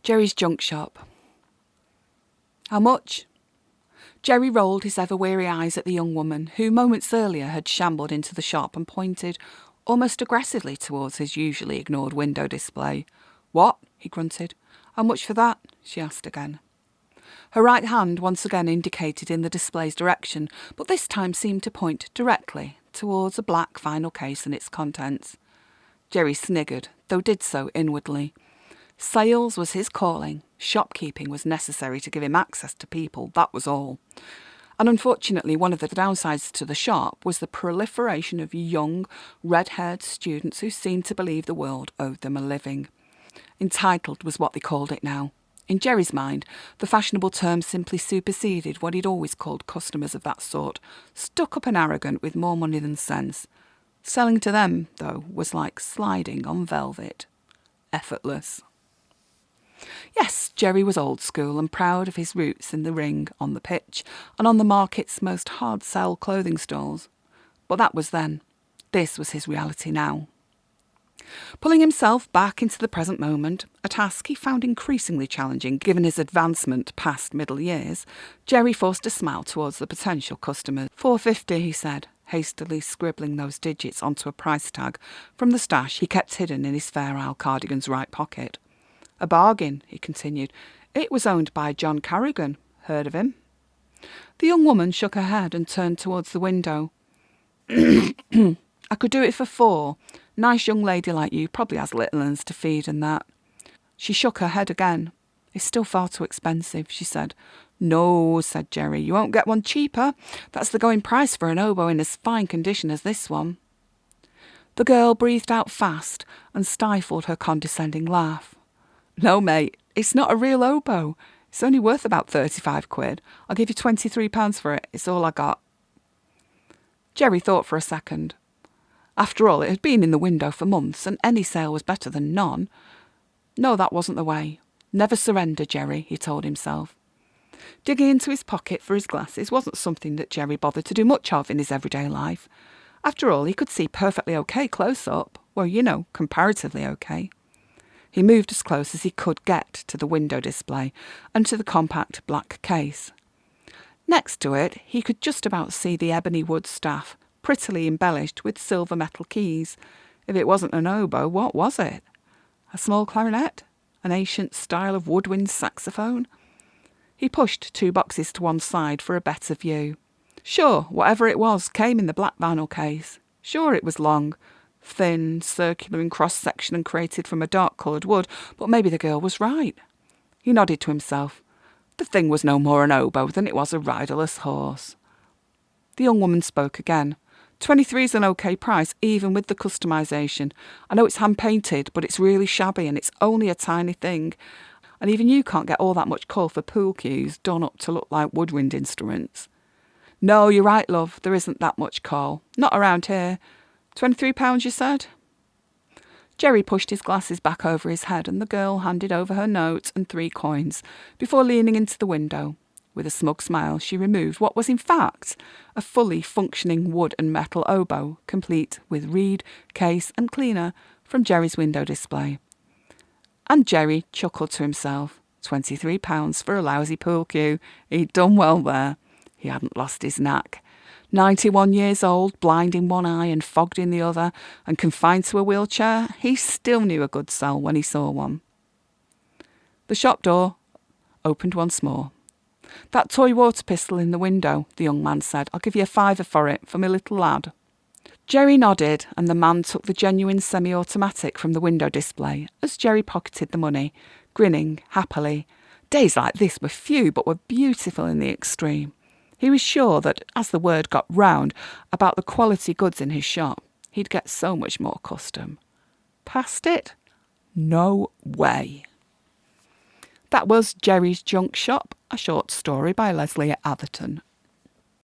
Jerry's junk shop. How much? Jerry rolled his ever-weary eyes at the young woman, who moments earlier had shambled into the shop and pointed almost aggressively towards his usually ignored window display. What? He grunted. How much for that? She asked again. Her right hand once again indicated in the display's direction, but this time seemed to point directly towards a black vinyl case and its contents. Jerry sniggered, though did so inwardly. Sales was his calling. Shopkeeping was necessary to give him access to people, that was all. And unfortunately, one of the downsides to the shop was the proliferation of young, red-haired students who seemed to believe the world owed them a living. Entitled was what they called it now. In Jerry's mind, the fashionable term simply superseded what he'd always called customers of that sort, stuck up and arrogant with more money than sense. Selling to them, though, was like sliding on velvet. Effortless. Yes, Jerry was old school and proud of his roots in the ring, on the pitch, and on the market's most hard-sell clothing stalls. But that was then. This was his reality now. Pulling himself back into the present moment, a task he found increasingly challenging given his advancement past middle years, Jerry forced a smile towards the potential customer. $4.50, he said, hastily scribbling those digits onto a price tag from the stash he kept hidden in his Fair Isle cardigan's right pocket. A bargain, he continued. It was owned by John Carrigan. Heard of him? The young woman shook her head and turned towards the window. I could do it for $4. Nice young lady like you probably has little uns to feed and that. She shook her head again. It's still far too expensive, she said. No, said Jerry, you won't get one cheaper. That's the going price for an oboe in as fine condition as this one. The girl breathed out fast and stifled her condescending laugh. No, mate, it's not a real oboe. It's only worth about 35 quid. I'll give you £23 for it. It's all I got. Jerry thought for a second. After all, it had been in the window for months, and any sale was better than none. No, that wasn't the way. Never surrender, Jerry, he told himself. Digging into his pocket for his glasses wasn't something that Jerry bothered to do much of in his everyday life. After all, he could see perfectly okay close up. Well, comparatively okay. He moved as close as he could get to the window display and to the compact black case. Next to it, he could just about see the ebony wood staff, prettily embellished with silver metal keys. If it wasn't an oboe, what was it? A small clarinet? An ancient style of woodwind saxophone? He pushed 2 boxes to one side for a better view. Sure, whatever it was came in the black vinyl case. Sure, it was long, thin, circular in cross-section and created from a dark-coloured wood, but maybe the girl was right. He nodded to himself. The thing was no more an oboe than it was a riderless horse. The young woman spoke again. 23's an okay price, even with the customisation. I know it's hand-painted, but it's really shabby and it's only a tiny thing. And even you can't get all that much call for pool cues done up to look like woodwind instruments. No, you're right, love. There isn't that much call. Not around here. £23, you said? Jerry pushed his glasses back over his head and the girl handed over her note and 3 coins before leaning into the window. With a smug smile, she removed what was in fact a fully functioning wood and metal oboe, complete with reed, case and cleaner, from Jerry's window display. And Jerry chuckled to himself. £23 for a lousy pool cue. He'd done well there. He hadn't lost his knack. 91 years old, blind in one eye and fogged in the other, and confined to a wheelchair, he still knew a good sell when he saw one. The shop door opened once more. That toy water pistol in the window, the young man said. I'll give you £5 for it, for my little lad. Jerry nodded, and the man took the genuine semi-automatic from the window display as Jerry pocketed the money, grinning happily. Days like this were few, but were beautiful in the extreme. He was sure that, as the word got round about the quality goods in his shop, he'd get so much more custom. Past it? No way. That was Jerry's Junk Shop, a short story by Lesley Atherton.